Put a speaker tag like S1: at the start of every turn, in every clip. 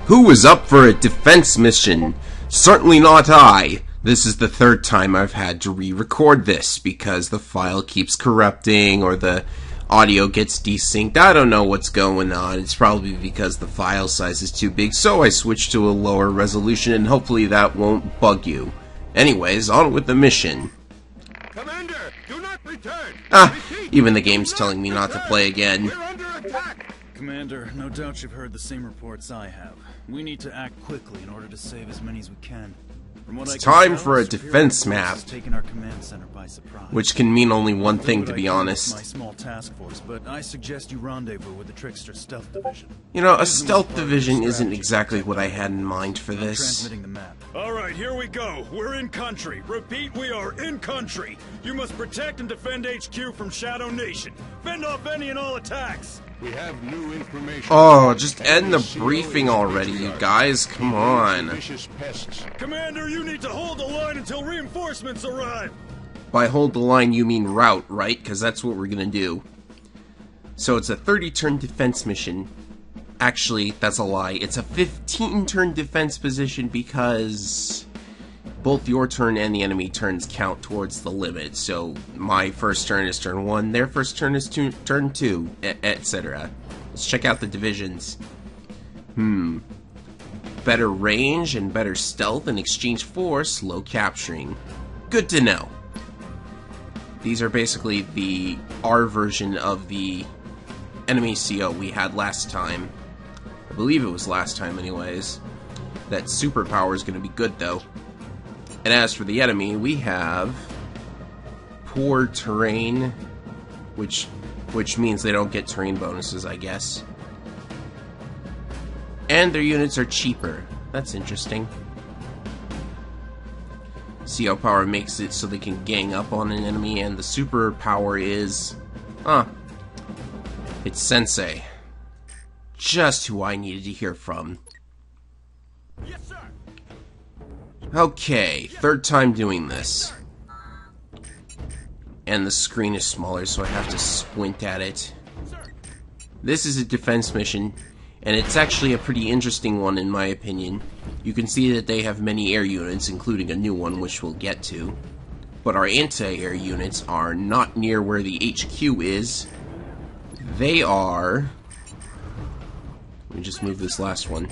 S1: Who is up for a defense mission? Certainly not I. This is the third time I've had to re-record this because the file keeps corrupting or the audio gets desynced. I don't know what's going on. It's probably because the file size is too big, so I switched to a lower resolution and hopefully that won't bug you. Anyways, on with the mission.
S2: Commander, do not return.
S1: Even the game's telling me not to play again.
S2: We're under attack.
S3: Commander, no doubt you've heard the same reports I have. We need to act quickly in order to save as many as we can. From what
S1: It's
S3: I can
S1: time
S3: tell,
S1: for a
S3: Superior
S1: defense
S3: Force
S1: map.
S3: has taken our command center by surprise.
S1: Which can mean only one thing, to
S3: What
S1: be
S3: I do with
S1: honest.
S3: My small task force, but I suggest you rendezvous with the Trickster Stealth Division.
S1: You know, a stealth division isn't exactly what I had in mind for
S3: I'm
S1: this.
S3: transmitting the map.
S4: All right, here we go. We're in country. Repeat, we are in country. You must protect and defend HQ from Shadow Nation. Fend off any and all attacks.
S2: We have new information.
S1: Oh, just end the briefing already, you guys. Come on.
S2: Vicious pests.
S4: Commander, you need to hold the line until reinforcements arrive.
S1: By hold the line, you mean route, right? Because that's what we're gonna do. So it's a 30-turn defense mission. Actually, that's a lie. It's a 15-turn defense position because both your turn and the enemy turns count towards the limit. So my first turn is turn 1, their first turn is turn 2, etc. Let's check out the divisions. Better range and better stealth in exchange for slow capturing. Good to know. These are basically the R version of the enemy CO we had last time. I believe it was last time anyways. That superpower is going to be good though. And as for the enemy, we have poor terrain, which means they don't get terrain bonuses, I guess. And their units are cheaper. That's interesting. CO power makes it so they can gang up on an enemy, and the superpower is... it's Sensei. Just who I needed to hear from.
S4: Yes, sir.
S1: Okay, third time doing this. And the screen is smaller, so I have to squint at it. This is a defense mission, and it's actually a pretty interesting one in my opinion. You can see that they have many air units, including a new one, which we'll get to. But our anti-air units are not near where the HQ is. They are... Let me just move this last one.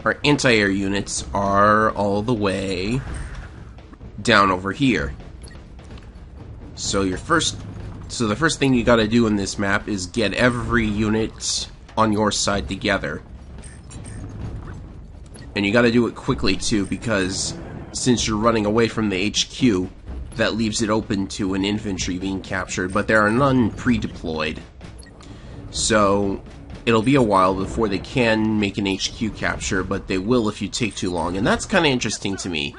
S1: Our anti-air units are all the way down over here. So the first thing you gotta do in this map is get every unit on your side together. And you gotta do it quickly too, because since you're running away from the HQ, that leaves it open to an infantry being captured, but there are none pre-deployed. So it'll be a while before they can make an HQ capture, but they will if you take too long, and that's kind of interesting to me.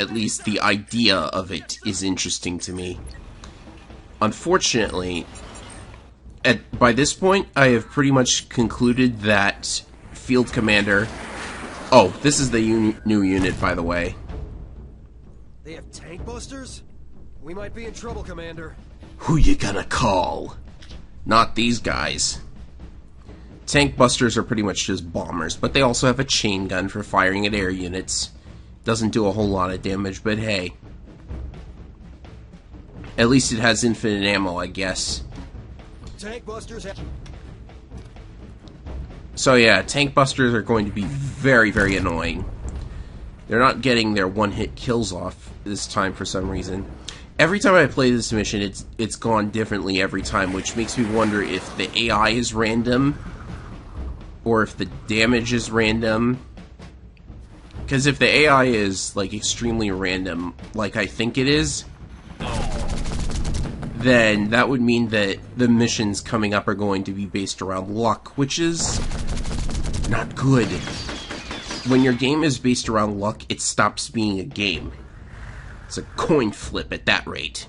S1: At least the idea of it is interesting to me. Unfortunately, by this point, I have pretty much concluded that Field Commander... Oh, this is the new unit, by the way.
S5: They have tank busters? We might be in trouble, Commander.
S1: Who you gonna call? Not these guys. Tank busters are pretty much just bombers, but they also have a chain gun for firing at air units. Doesn't do a whole lot of damage, but hey. At least it has infinite ammo, I guess.
S5: Tank busters have...
S1: So yeah, tank busters are going to be very, very annoying. They're not getting their one-hit kills off this time for some reason. Every time I play this mission, it's gone differently every time, which makes me wonder if the AI is random or if the damage is random. Because if the AI is like extremely random, like I think it is, then that would mean that the missions coming up are going to be based around luck, which is not good. When your game is based around luck, it stops being a game. It's a coin flip at that rate.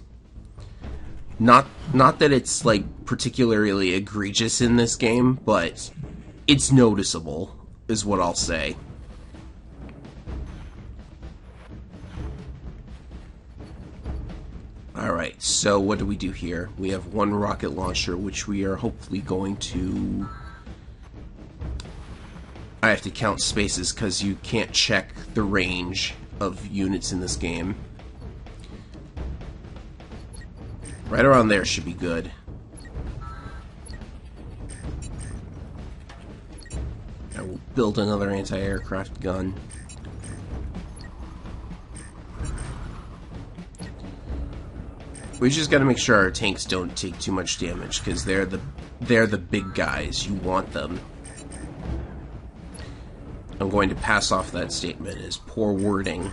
S1: Not that it's like particularly egregious in this game, but it's noticeable, is what I'll say. Alright, so what do we do here? We have one rocket launcher, which we are hopefully going to I have to count spaces because you can't check the range of units in this game. Right around there should be good. I will build another anti-aircraft gun. We just gotta make sure our tanks don't take too much damage, because they're the big guys. You want them. I'm going to pass off that statement as poor wording.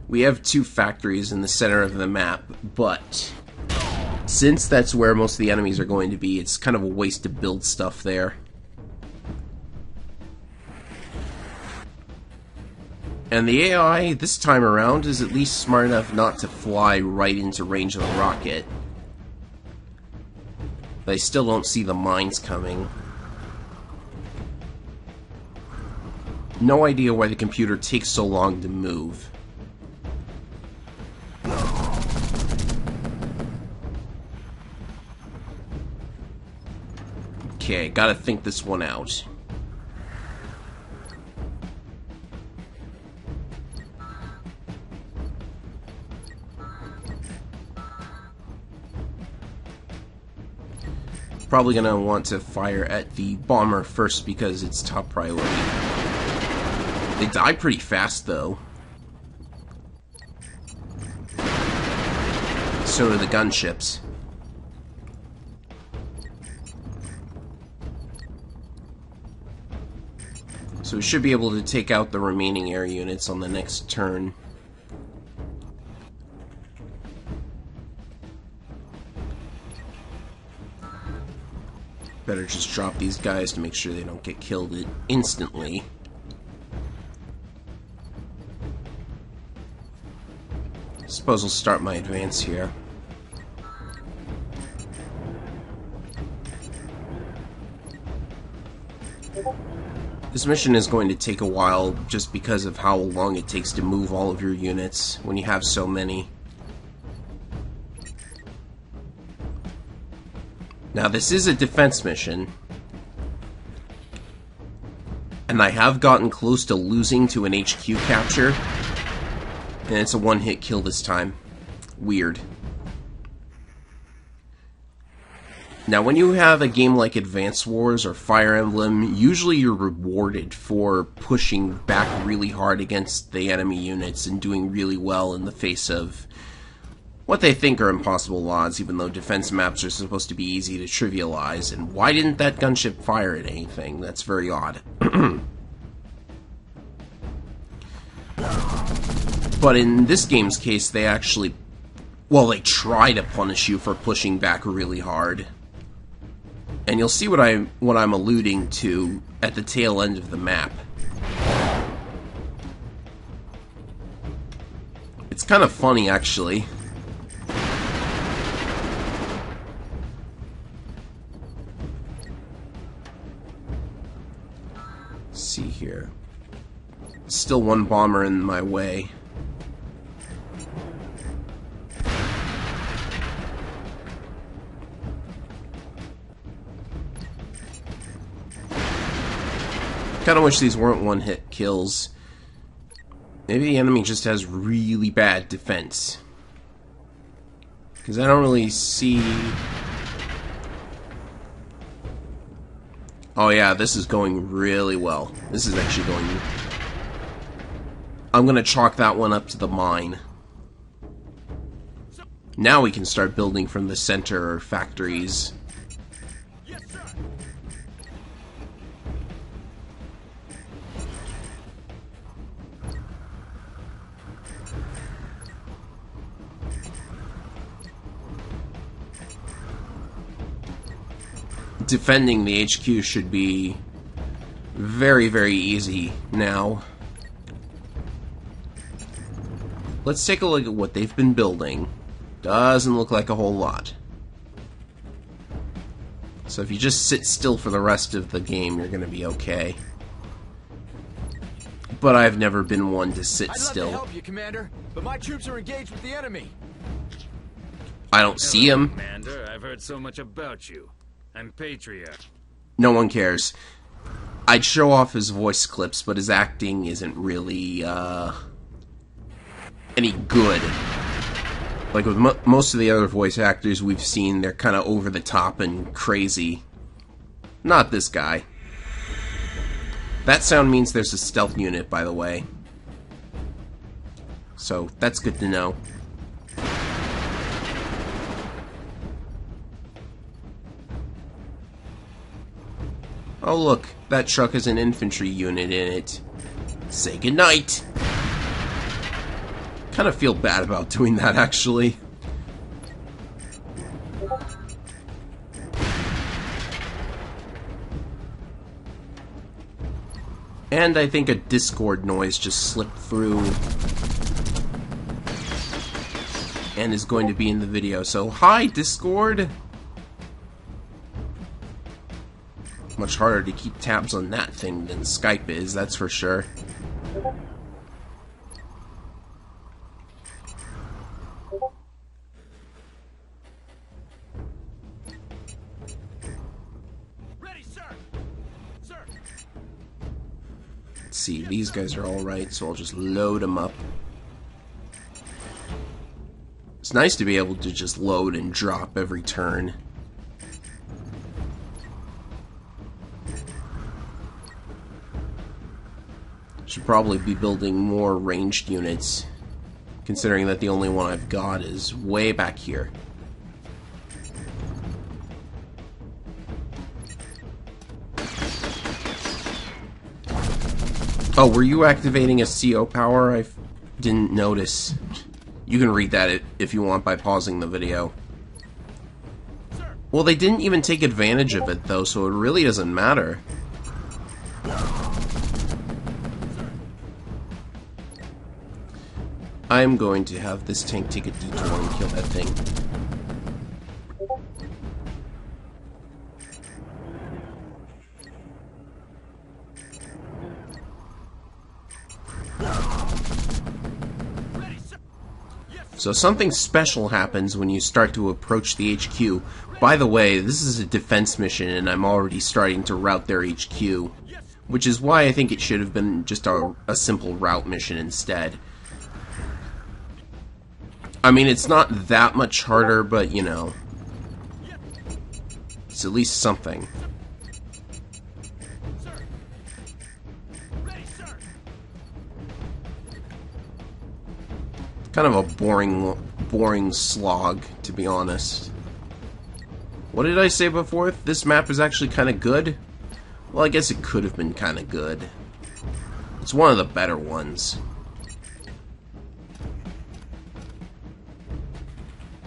S1: We have 2 factories in the center of the map, but since that's where most of the enemies are going to be, it's kind of a waste to build stuff there. And the AI, this time around, is at least smart enough not to fly right into range of the rocket. But I still don't see the mines coming. No idea why the computer takes so long to move. Okay, gotta think this one out. Probably gonna want to fire at the bomber first because it's top priority. They die pretty fast though. So do the gunships. So we should be able to take out the remaining air units on the next turn. Better just drop these guys to make sure they don't get killed instantly. Suppose I'll start my advance here. This mission is going to take a while just because of how long it takes to move all of your units when you have so many. Now this is a defense mission, and I have gotten close to losing to an HQ capture, and it's a one-hit kill this time. Weird. Now when you have a game like Advance Wars or Fire Emblem, usually you're rewarded for pushing back really hard against the enemy units and doing really well in the face of what they think are impossible odds, even though defense maps are supposed to be easy to trivialize. And why didn't that gunship fire at anything? That's very odd. But in this game's case, they actually, well, they try to punish you for pushing back really hard. And you'll see what I'm alluding to at the tail end of the map. It's kind of funny, actually. Let's see here. Still one bomber in my way. Kinda wish these weren't one-hit kills. Maybe the enemy just has really bad defense. Because I don't really see... Oh yeah, this is going really well. This is actually going... I'm gonna chalk that one up to the mine. Now we can start building from the center factories. Defending the HQ should be very, very easy now. Let's take a look at what they've been building. Doesn't look like a whole lot. So if you just sit still for the rest of the game, you're going to be okay. but I've never been one to sit
S6: I'd love to
S1: still.
S6: help you, Commander, but my troops are engaged with the enemy.
S1: I don't see him.
S4: Commander, I've heard so much about you. I'm Patriot.
S1: No one cares. I'd show off his voice clips, but his acting isn't really, any good. Like with most of the other voice actors we've seen, they're kind of over the top and crazy. Not this guy. That sound means there's a stealth unit, by the way. So, that's good to know. Oh look, that truck has an infantry unit in it. Say goodnight. Kind of feel bad about doing that, actually. And I think a Discord noise just slipped through and is going to be in the video. So, hi, Discord! Much harder to keep tabs on that thing than Skype is, that's for sure.
S6: Ready, sir. Sir.
S1: Let's see, these guys are alright, so I'll just load them up. It's nice to be able to just load and drop every turn. Should probably be building more ranged units, considering that the only one I've got is way back here. Oh, were you activating a CO power? I didn't notice. You can read that if you want by pausing the video. Well, they didn't even take advantage of it, though, so it really doesn't matter. I'm going to have this tank take a detour and kill that thing. So something special happens when you start to approach the HQ. By the way, this is a defense mission and I'm already starting to route their HQ, which is why I think it should have been just a simple route mission instead. I mean, it's not that much harder, but, you know, it's at least something. Kind of a boring slog, to be honest. What did I say before? This map is actually kind of good? Well, I guess it could have been kind of good. It's one of the better ones.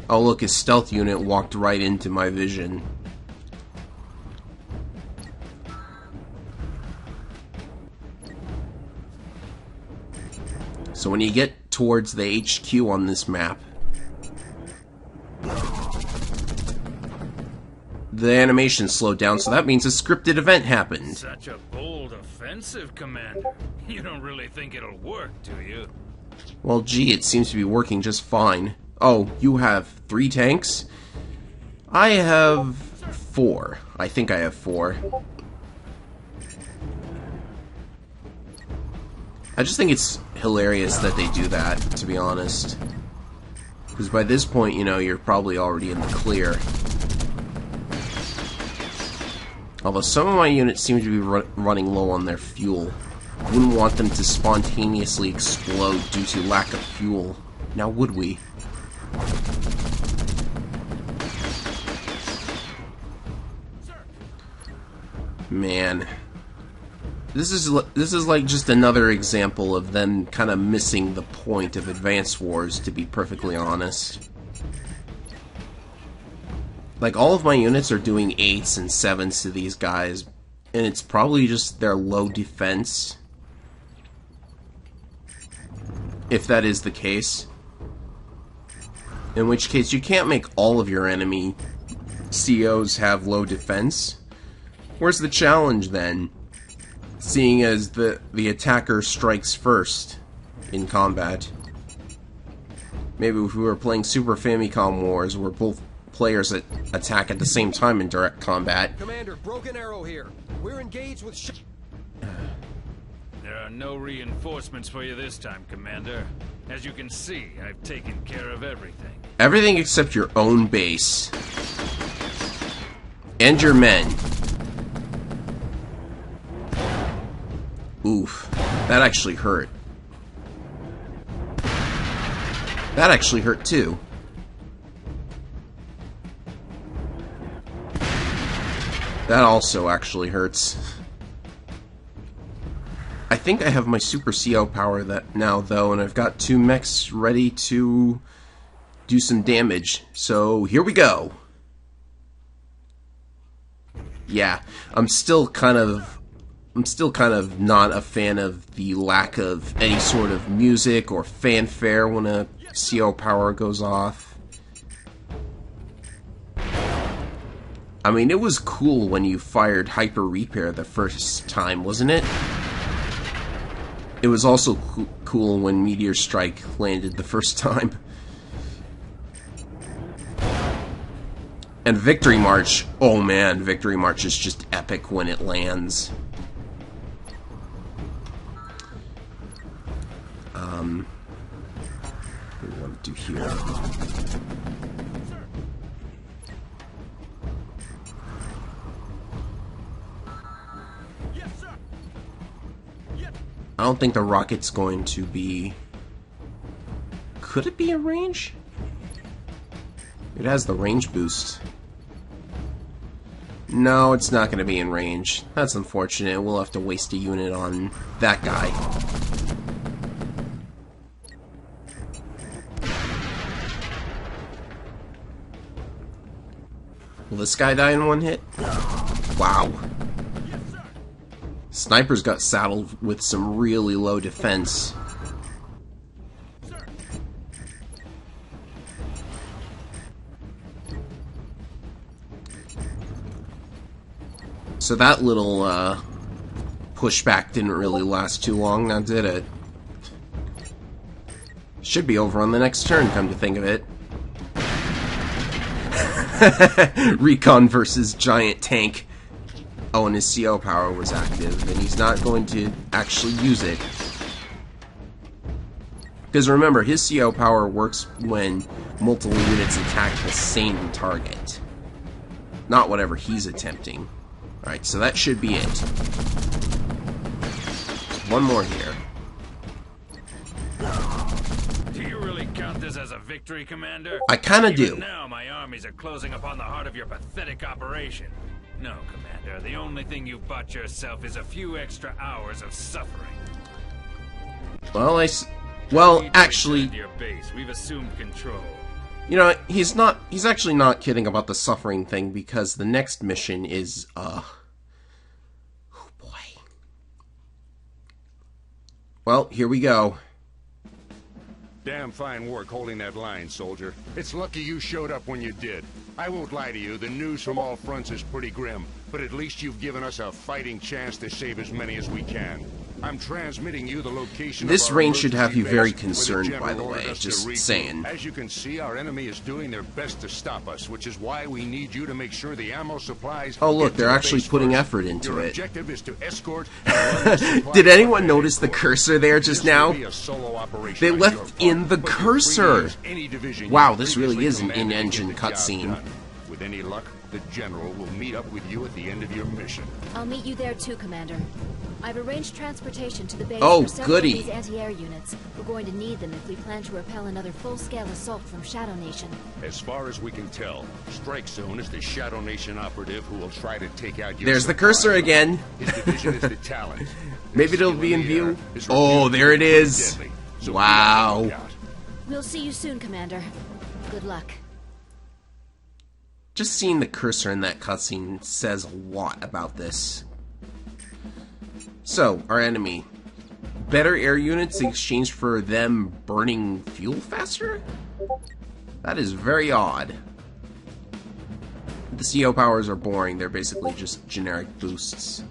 S1: Oh look, his stealth unit walked right into my vision. So when you get towards the HQ on this map, the animation slowed down, so that means a scripted event happened.
S4: Such a bold offensive, Commander. You don't really think it'll work, do you?
S1: Well, gee, it seems to be working just fine. Oh, you have 3 tanks? I have 4. I think I have 4. I just think it's hilarious that they do that, to be honest. Because by this point, you know, you're probably already in the clear. Although some of my units seem to be running low on their fuel. I wouldn't want them to spontaneously explode due to lack of fuel. Now would we? Man. This is like just another example of them kind of missing the point of Advance Wars, to be perfectly honest. Like, all of my units are doing 8s and 7s to these guys, and it's probably just their low defense. If that is the case. In which case, you can't make all of your enemy COs have low defense. Where's the challenge, then? seeing as the attacker strikes first in combat. Maybe if we were playing Super Famicom Wars, where both players attack at the same time in direct combat.
S5: Commander, Broken Arrow here. We're engaged with
S4: There are no reinforcements for you this time, Commander. As you can see, I've taken care of everything.
S1: Everything except your own base. And your men. Oof. That actually hurt. That actually hurt too. That also actually hurts. I think I have my Super CO power that now though, and I've got 2 mechs ready to do some damage. So here we go. Yeah, I'm still kind of not a fan of the lack of any sort of music or fanfare when a CO power goes off. I mean, it was cool when you fired Hyper Repair the first time, wasn't it? It was also cool when Meteor Strike landed the first time. And Victory March, oh man, Victory March is just epic when it lands. What do we want to do here?
S6: Yes, sir. Yes.
S1: I don't think the rocket's going to be... Could it be in range? It has the range boost. No, it's not going to be in range. That's unfortunate. We'll have to waste a unit on that guy. Will this guy die in one hit? Wow.
S6: Yes, sir.
S1: Sniper's got saddled with some really low defense.
S6: Sir.
S1: So that little pushback didn't really last too long, now did it? Should be over on the next turn, come to think of it. Recon versus giant tank. Oh, and his CO power was active, and he's not going to actually use it. Because remember, his CO power works when multiple units attack the same target. Not whatever he's attempting. Alright, so that should be it. One more here.
S4: Do you really count this as a victory, Commander?
S1: I kinda do.
S4: Even now, my armies are closing upon the heart of your pathetic operation. No, Commander, the only thing you've bought yourself is a few extra hours of suffering.
S1: Well,
S4: We need to
S1: actually,
S4: return to your base. We've assumed control.
S1: you know, he's actually not kidding about the suffering thing, because the next mission is, oh boy. Well, here we go.
S2: Damn fine work holding that line, soldier. It's lucky you showed up when you did. I won't lie to you, the news from all fronts is pretty grim, but at least you've given us a fighting chance to save as many as we can. I'm transmitting you the location
S1: This
S2: of our
S1: range should have you
S2: emergency
S1: very
S2: base,
S1: concerned,
S2: where
S1: by the
S2: general
S1: way,
S2: ordered us to
S1: just
S2: regroup.
S1: saying.
S2: As you can see, our enemy is doing their best to stop us, which is why we need you to make sure the ammo supplies
S1: Oh, look,
S2: get to
S1: they're
S2: the
S1: actually
S2: base
S1: putting
S2: first.
S1: effort into
S2: Your
S1: it.
S2: objective is to escort and run the supplies
S1: Did anyone
S2: to
S1: notice the
S2: headquarters.
S1: cursor there just
S2: This will
S1: now?
S2: be a solo operation
S1: They
S2: on
S1: left
S2: your part,
S1: in the
S2: but you're free to
S1: cursor.
S2: use any division
S1: Wow,
S2: you
S1: this really
S2: previously
S1: is an
S2: commanded to
S1: in-engine
S2: get the job
S1: cutscene.
S2: done. With any luck, the general will meet up with you at the end of your mission.
S7: I'll meet you there too, Commander. I've arranged transportation to the base
S1: Oh,
S7: for several
S1: goody.
S7: of these anti-air units. We're going to need them if we plan to repel another full-scale assault from Shadow Nation.
S2: As far as we can tell, Strike Zone is the Shadow Nation operative who will try to take out your
S1: There's the
S2: supply.
S1: cursor again.
S2: His division is the Talon.
S1: Maybe
S2: Their
S1: it'll be
S2: skill
S1: in
S2: the air
S1: view.
S2: is
S1: Oh,
S2: reputed
S1: there it
S2: to be
S1: is.
S2: deadly, so
S1: Wow.
S2: be on the lookout.
S7: We'll see you soon, Commander. Good luck.
S1: Just seeing the cursor in that cutscene says a lot about this. So, our enemy. Better air units in exchange for them burning fuel faster? That is very odd. The CO powers are boring, they're basically just generic boosts.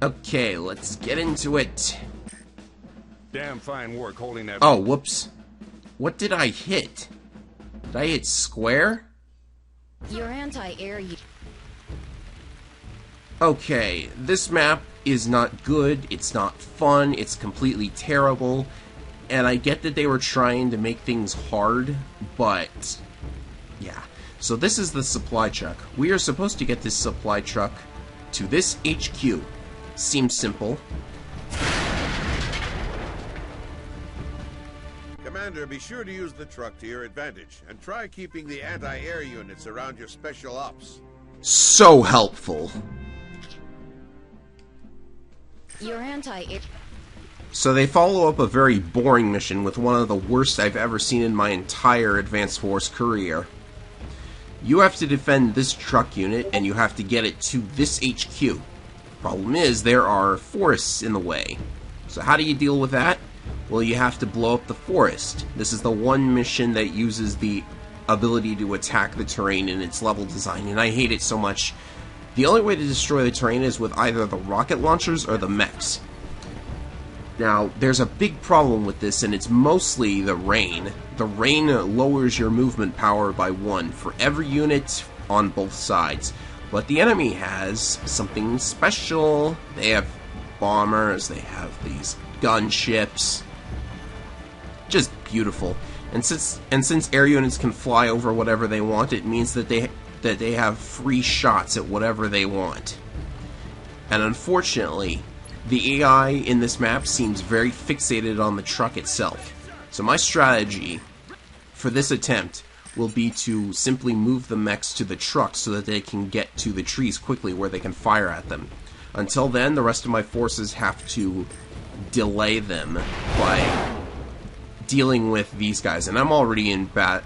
S1: Okay, let's get into it.
S2: Damn fine work holding that...
S1: Oh, whoops. What did I hit? Did I hit square?
S7: Your anti-air
S1: Okay, this map is not good, it's not fun, it's completely terrible, and I get that they were trying to make things hard, but yeah. So this is the supply truck. We are supposed to get this supply truck to this HQ. Seems simple.
S8: Commander, be sure to use the truck to your advantage, and try keeping the anti-air units around your special ops.
S1: So helpful.
S7: Your anti-air...
S1: So they follow up a very boring mission with one of the worst I've ever seen in my entire Advanced Force career. You have to defend this truck unit, and you have to get it to this HQ. Problem is, there are forests in the way. So how do you deal with that? Well, you have to blow up the forest. This is the one mission that uses the ability to attack the terrain in its level design, and I hate it so much. The only way to destroy the terrain is with either the rocket launchers or the mechs. Now, there's a big problem with this, and it's mostly the rain. The rain lowers your movement power by 1 for every unit on both sides. But the enemy has something special. They have bombers, they have these gunships. Just beautiful. And since air units can fly over whatever they want, it means that they have free shots at whatever they want. And unfortunately, the AI in this map seems very fixated on the truck itself. So my strategy for this attempt will be to simply move the mechs to the truck so that they can get to the trees quickly where they can fire at them. Until then, the rest of my forces have to delay them by dealing with these guys. And I'm already in bad...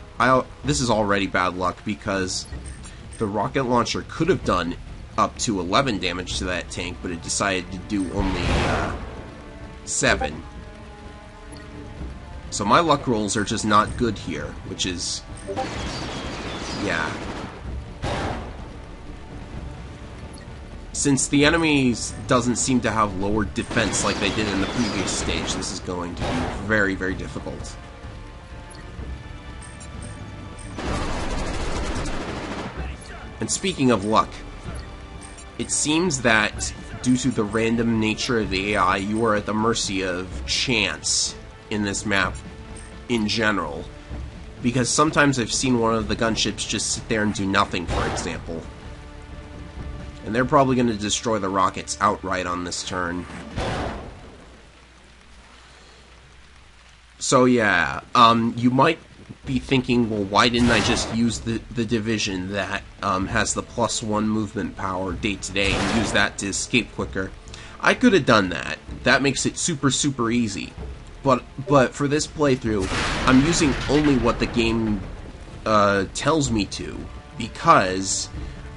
S1: this is already bad luck because the rocket launcher could have done up to 11 damage to that tank, but it decided to do only 7. So my luck rolls are just not good here, which is... yeah. Since the enemies doesn't seem to have lower defense like they did in the previous stage, this is going to be very, very difficult. And speaking of luck, it seems that due to the random nature of the AI, you are at the mercy of chance in this map in general. Because sometimes I've seen one of the gunships just sit there and do nothing, for example. And they're probably going to destroy the rockets outright on this turn. So yeah, you might be thinking, well, why didn't I just use the division that has the +1 movement power day to day and use that to escape quicker? I could have done that. That makes it super, super easy. But for this playthrough, I'm using only what the game tells me to, because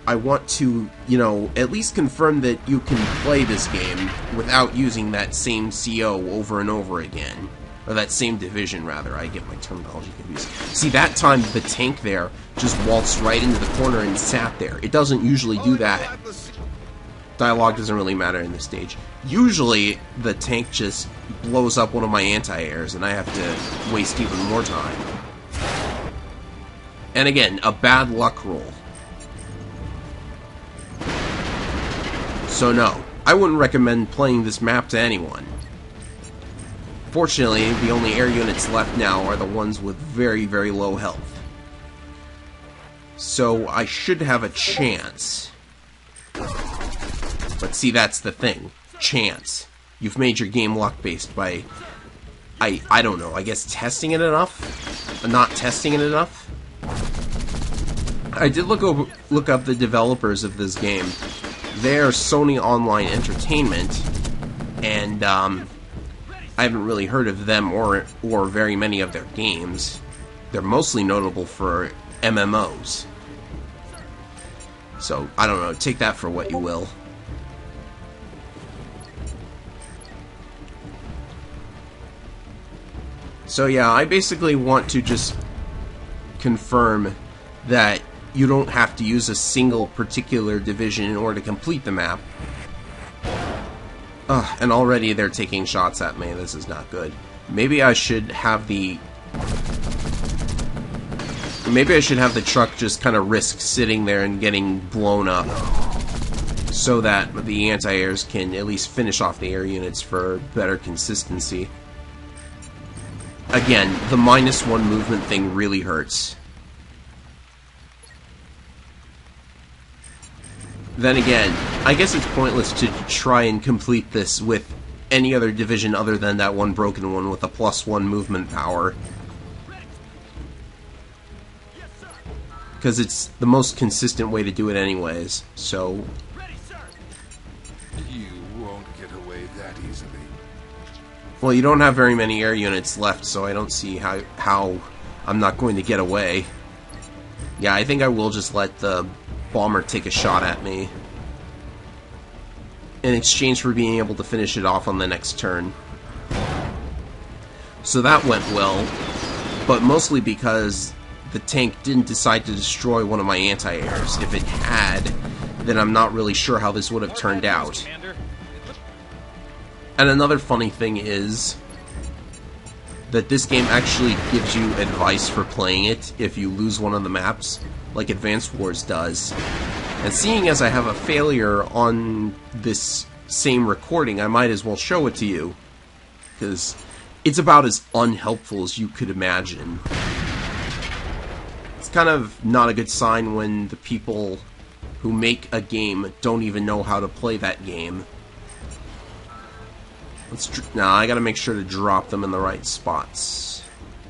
S1: I want to, you know, at least confirm that you can play this game without using that same CO over and over again. Or that same division, rather. I get my terminology confused. See, that time the tank there just waltzed right into the corner and sat there. It doesn't usually do that. Dialogue doesn't really matter in this stage. Usually, the tank just blows up one of my anti-airs, and I have to waste even more time. And again, a bad luck roll. So no, I wouldn't recommend playing this map to anyone. Fortunately, the only air units left now are the ones with very, very low health. So I should have a chance. But see, that's the thing. Chance. You've made your game luck-based by... I don't know, I guess testing it enough? Not testing it enough? I did look up the developers of this game. They're Sony Online Entertainment, and I haven't really heard of them or very many of their games. They're mostly notable for MMOs. So, I don't know, take that for what you will. So yeah, I basically want to just confirm that you don't have to use a single particular division in order to complete the map. And already they're taking shots at me. This is not good. Maybe I should have the... Maybe I should have the truck just kind of risk sitting there and getting blown up, so that the anti-airs can at least finish off the air units for better consistency. Again, the -1 movement thing really hurts. Then again, I guess it's pointless to try and complete this with any other division other than that one broken one with a +1 movement power. Because it's the most consistent way to do it anyways, so...
S9: You won't get away that easily.
S1: Well, you don't have very many air units left, so I don't see how I'm not going to get away. Yeah, I think I will just let the bomber take a shot at me in exchange for being able to finish it off on the next turn. So that went well, but mostly because the tank didn't decide to destroy one of my anti-airs. If it had, then I'm not really sure how this would have turned out. And another funny thing is that this game actually gives you advice for playing it if you lose one of the maps, like Advance Wars does. And seeing as I have a failure on this same recording, I might as well show it to you, because it's about as unhelpful as you could imagine. It's kind of not a good sign when the people who make a game don't even know how to play that game. Now I gotta make sure to drop them in the right spots.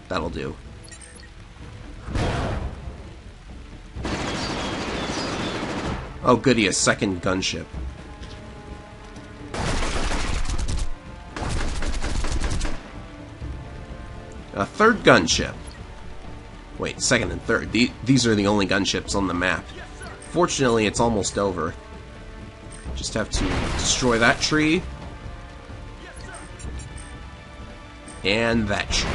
S1: That'll do. Oh goody, a second gunship. A third gunship. Wait, second and third. These are the only gunships on the map. Fortunately, it's almost over. Just have to destroy that tree. And that tree.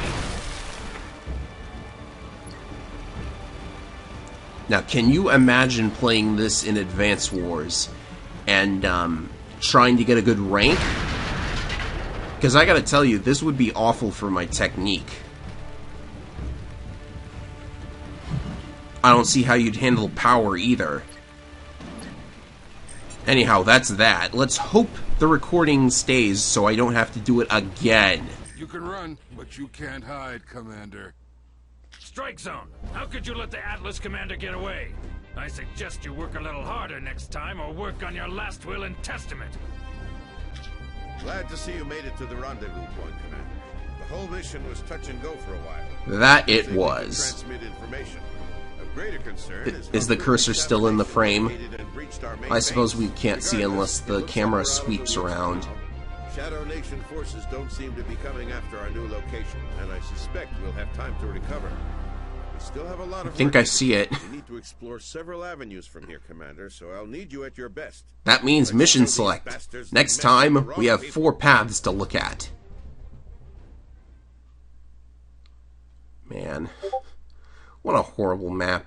S1: Now, can you imagine playing this in Advance Wars and trying to get a good rank? Because I gotta tell you, this would be awful for my technique. I don't see how you'd handle power either. Anyhow, that's that. Let's hope the recording stays so I don't have to do it again.
S9: You can run, but you can't hide, Commander.
S4: Strike Zone! How could you let the Atlas Commander get away? I suggest you work a little harder next time, or work on your last will and testament.
S8: Glad to see you made it to the rendezvous point, Commander. The whole mission was touch and go for a while.
S1: That it was.
S8: Transmit information. Of greater concern
S1: is the cursor still in the frame? I suppose we can't see unless the camera sweeps around.
S8: Shadow Nation forces don't seem to be coming after our new location, and I suspect we'll have time to recover. We still have a lot of
S1: I think I see it.
S8: We need to explore several avenues from here, Commander, so I'll need you at your best.
S1: That means mission select. Next time, we have 4 paths to look at. Man, what a horrible map.